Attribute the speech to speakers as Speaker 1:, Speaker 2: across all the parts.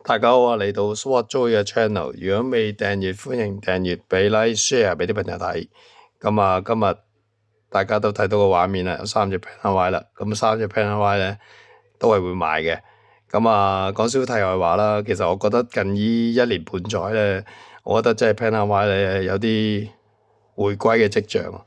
Speaker 1: 大家好啊，嚟到 Sword Joy 嘅 channel，如果未訂閱，歡迎訂閱，俾 like share 俾啲朋友睇。咁啊，今日大家都睇到個畫面啦，有3隻 Planet White 啦。咁3隻 Planet White 咧都係會買嘅。咁啊，講少題外話啦，其實我覺得近呢1年半載咧，我覺得即係 Planet White 咧有啲回歸嘅跡象，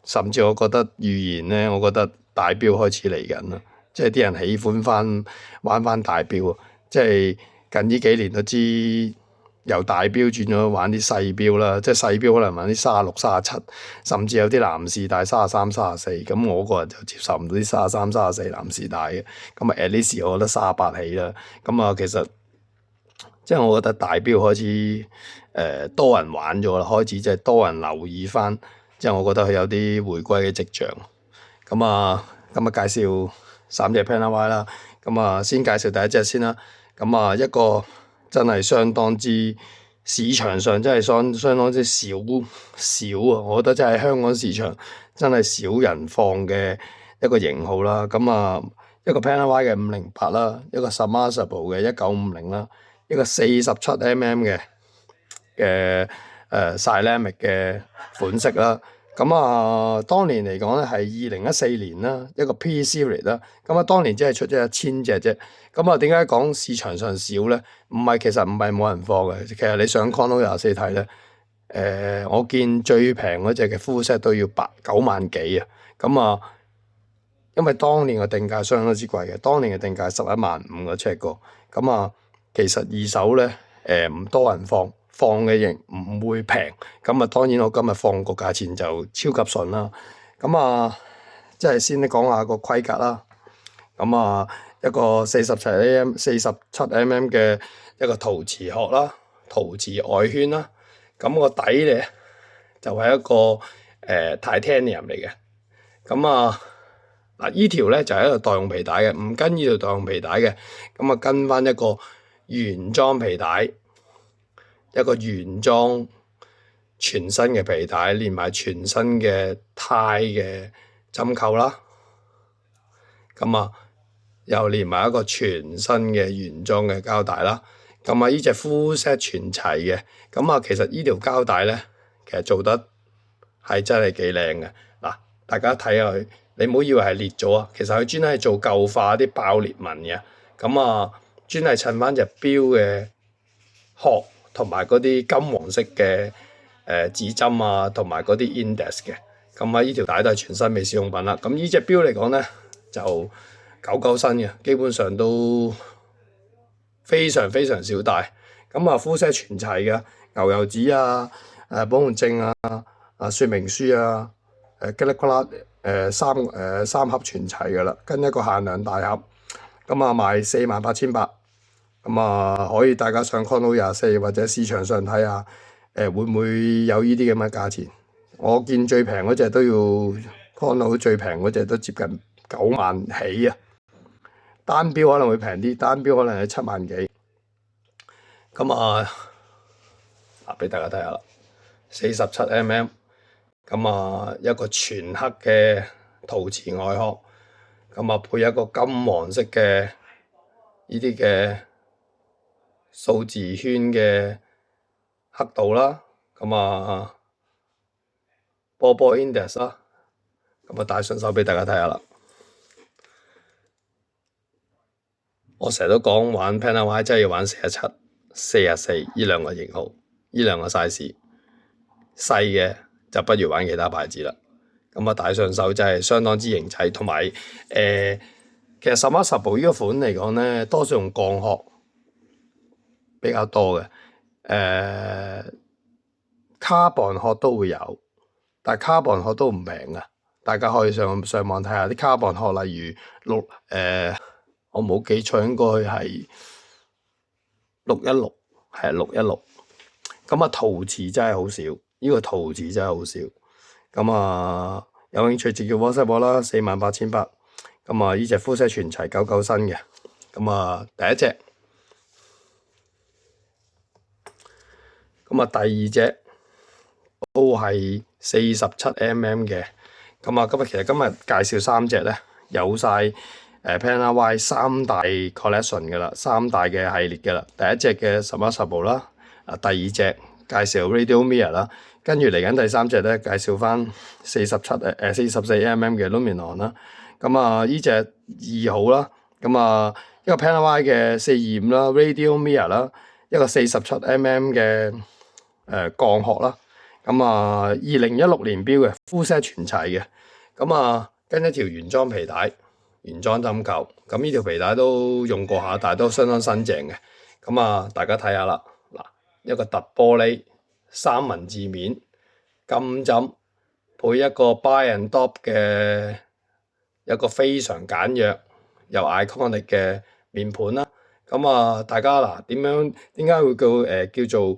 Speaker 1: 甚至我覺得預言咧，我覺得大標開始嚟緊啦，即係啲人喜歡玩翻大標，即係。近呢幾年都知由大標轉咗玩啲細標啦，即係細標可能玩啲36、37，甚至有啲男士戴33、34。咁我個人就接受唔到啲33、34男士戴嘅。咁啊 at least 我覺得38起啦。咁啊其實即係我覺得大標開始多人玩咗啦，開始即係多人留意翻，即係我覺得佢有啲回歸嘅跡象。咁啊介紹3隻 Planet White 啦。咁啊先介紹第一隻先啦。咁啊，一個真係相當之市場上真係相當之少啊！我覺得真係香港市場真係少人放嘅一個型號啦。咁啊，一個 Planet White 嘅508啦，一個 Submersible 嘅1950啦，一個47mm 嘅Ceramic 嘅款式啦。咁啊，當年嚟講咧係2014年啦，一個 P Series 啦。咁啊，當年只係出咗1000隻啫。咁啊，點解講市場上少咧？其實唔係冇人貨嘅。其實你上 Chrono24睇咧，我見最平嗰隻嘅 full set 都要9萬幾啊。咁啊，因為當年嘅定價相當之貴嘅，當年嘅定價11萬5個尺個。咁啊，其實二手咧唔多人放嘅型唔會平。咁啊，當然我今日放個價錢就超級順啦。咁啊，即係先講下個規格啦。咁啊，一個47mm 嘅一個陶瓷殼啦，陶瓷外圈啦。咁個底咧就係一個Titanium 嚟嘅。咁啊嗱，依條咧就係一個代用皮帶嘅，唔跟呢條代用皮帶嘅。咁啊，跟翻一個原裝皮帶，一個原裝全新嘅皮帶，連埋全新嘅呔嘅針扣啦。咁啊，又連埋一個全新嘅原裝嘅膠帶啦。咁啊，呢隻 full set 全齊嘅。咁啊，其實呢條膠帶咧，其實做得係真係幾靚嘅。嗱，大家睇下佢，你唔好以為係裂咗啊，其實佢專係做舊化啲爆裂紋嘅。咁啊，專係襯翻隻錶嘅殼同埋嗰啲金黃色嘅指針啊，同埋嗰啲 index 嘅。咁啊，呢條帶都係全新未試用品啦。咁呢隻錶嚟講咧，就9新嘅，基本上都非常非常少戴。咁啊，full set 全齊嘅，牛油紙啊、保護證啊、說明書啊、嘰哩呱啦三盒全齊嘅啦，跟一個限量大盒。咁啊，賣48,800。咁啊，可以大家上 Chrono24或者市場上睇下，會唔會有呢啲咁嘅價錢？我見最平嗰隻都要 Chrono 最平嗰隻都接近9萬起啊！單標可能會平啲，單標可能係7萬幾。咁啊，俾大家睇下啦，47mm。咁啊，一個全黑嘅陶瓷外殼，咁啊配一個金黃色嘅呢啲嘅數字圈嘅刻度啦。咁啊，波 index 啦。咁啊，戴順手俾大家睇下啦。我成日都講玩 Planet White 真係要玩47、44呢兩個型號，呢兩個 size。細嘅就不如玩其他牌子啦。咁啊，戴上手真係相當之型仔，同埋其實 Submersible 呢個款嚟講咧，多數用鋼殼比較多嘅。Carbon 殼都會有，但係 Carbon 殼都唔平噶。大家可以上網睇下啲 Carbon 殼，例如我冇記錯應該係616，係616。咁啊，陶瓷真係好少，呢個陶瓷真係好少。咁啊，有興趣直接 WhatsApp 我啦，48,800。咁啊，呢隻 full set 全齊9新嘅。咁啊，第一隻。咁啊，第二隻都係47mm嘅。咁啊，其實今日介紹3隻咧，有晒 PanaY 三大 collection 嘅啦，三大嘅系列嘅啦。第一隻嘅1110啦，第二隻介紹 Radio Mirror 啦，跟住嚟緊第三隻咧介紹翻44mm 嘅 Luminon 啦。咁啊，呢隻2號啦，咁啊一個 PanaY 嘅425啦 Radio Mirror 啦，一個47mm 嘅鋼殼啦。咁啊2016年標嘅 full set 全齊嘅，咁啊跟一條原裝皮帶。原裝針灸，咁呢條皮帶都用過下，但係都相當新淨嘅。咁啊，大家睇下啦，嗱，一個凸玻璃三文治面金針，配一個 Buy and Dop 嘅一個非常簡約又 iconic 嘅面盤啦。咁啊，大家嗱點解會叫做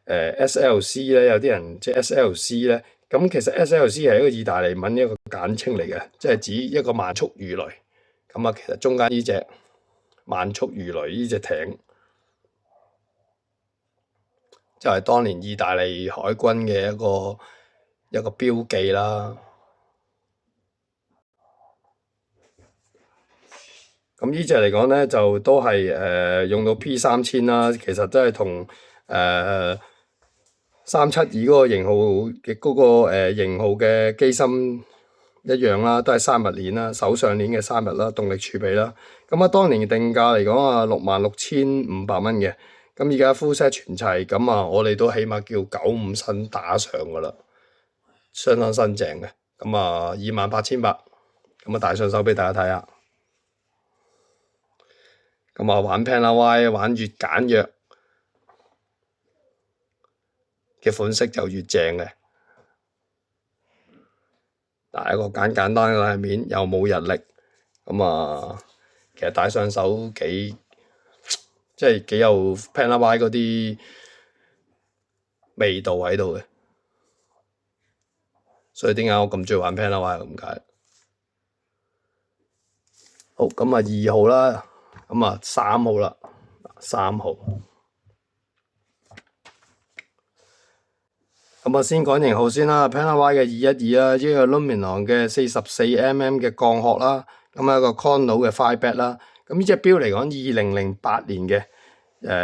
Speaker 1: SLC 咧？有啲人即係 SLC 咧，咁其實 SLC 係一個意大利文一個簡稱嚟嘅，即係指一個慢速魚雷。咁啊，其實中間呢隻慢速魚雷呢隻艇，就係當年意大利海軍嘅一個標記啦。咁呢隻嚟講咧，就都係用到 P3000啦，其實都係同372嗰個型號嘅型號嘅機芯一樣啦，都係3日鏈啦，手上鏈嘅3日啦，動力儲備啦。咁啊，當年定價嚟講啊，66,500蚊嘅。咁而家 full set 全齊，咁啊，我哋都起碼叫95新打上噶啦，相當新淨嘅。咁啊，28,800，咁啊，戴上手俾大家睇下。咁啊，玩 PanaY 玩越簡約嘅款式就越正嘅。嗱，一個簡單嘅界面，又冇日曆，咁啊，其實戴上手幾有 PanaY 嗰啲味道喺度嘅，所以點解我咁鍾意玩 PanaY 咁解？好，咁啊2號啦，咁啊3號啦，3號。咁啊，先講型號先啦 ，PanaY 嘅212啦，呢個 Luminon 嘅44mm 嘅鋼殼啦，咁啊一個 Conno 嘅 Fireback 啦，咁呢隻錶嚟講2008年嘅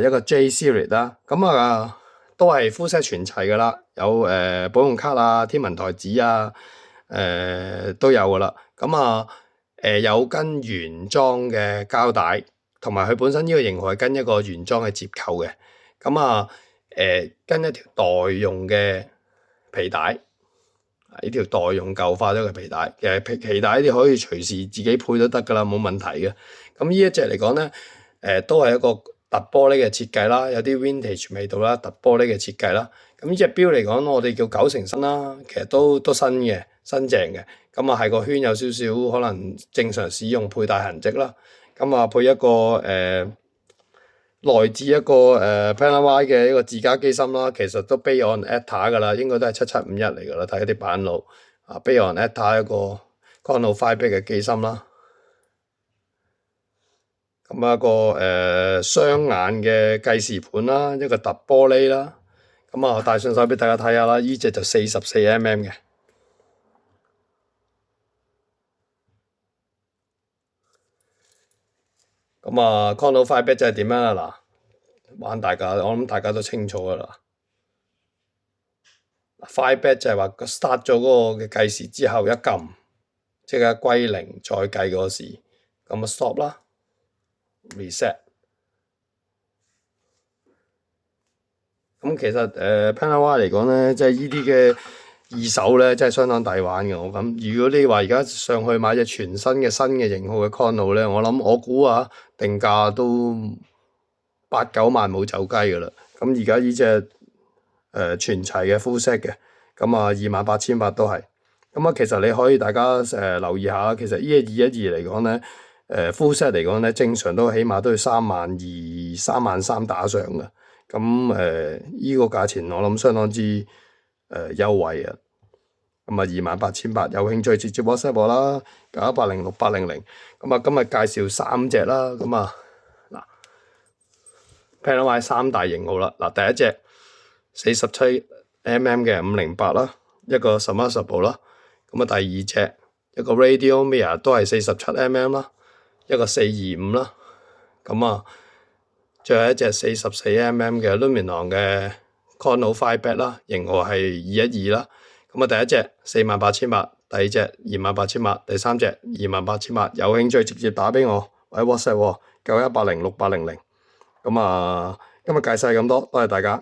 Speaker 1: 一個 J Series 啦，咁啊都係 full set 全齊噶啦，有保用卡啊、天文台紙啊，都有噶啦，咁啊有跟原裝嘅膠帶，同埋佢本身呢個型號係跟一個原裝嘅接扣嘅，咁啊跟一條代用嘅皮帶，呢條代用舊化咗嘅皮帶，其實皮帶呢啲可以隨時自己配都得噶啦，冇問題嘅。咁呢一隻嚟講咧，都係一個凸玻璃嘅設計啦，有啲 vintage 味道啦，凸玻璃嘅設計啦。咁呢隻錶嚟講，我哋叫9成新啦，其實都新嘅，新淨嘅。咁啊係個圈有少少可能正常使用佩戴痕跡啦。咁啊配一個來自一個PanaY 嘅一個自家機芯啦，其實都 based on Etta 噶啦，應該都係7751嚟噶啦，睇啲版路啊 based on Etta 一個 Conno Fireback 嘅機芯啦。咁一個雙眼嘅計時盤啦，一個凸玻璃啦。咁啊戴上手俾大家睇下啦，呢隻就44mm 嘅。咁啊 Conno Fireback 即係點樣啦？嗱，玩我諗大家都清楚噶啦。Fireback 就係話 start 咗嗰個嘅計時之後一撳，即刻歸零再計嗰時，咁啊 stop 啦 ，reset。咁其實PanaY 嚟講咧，即係呢啲嘅二手咧，真係相當抵玩嘅。我咁，如果你話而家上去買隻全新嘅型號嘅 Conno 咧，我估啊定價都8-9萬冇走雞噶啦。咁而家呢隻全齊嘅 full set 嘅，咁啊28,800都係。咁啊，其實你可以大家留意下，其實呢個212嚟講咧，full set 嚟講咧，正常都起碼都要32000、33000打上嘅。咁呢個價錢我諗相當之優惠啊！咁啊28,800，有興趣直接 WhatsApp 我啦，91806800。咁啊今日介紹3隻啦，咁啊嗱 PanaY 三大型號啦，嗱第一隻47mm 嘅508啦，一個1110啦，咁啊第二隻一個 Radio Mirror 都係47mm啦，一個425啦。咁啊，最後一隻44mm 嘅 Luminon 嘅 Conno Five Back 啦，型號係212啦。咁啊，第一隻48,000瓦，第二隻28,000瓦，第三隻28,000瓦。有興趣直接打俾我，或者 WhatsApp 91806800。咁啊，今日介紹咁多，多謝大家。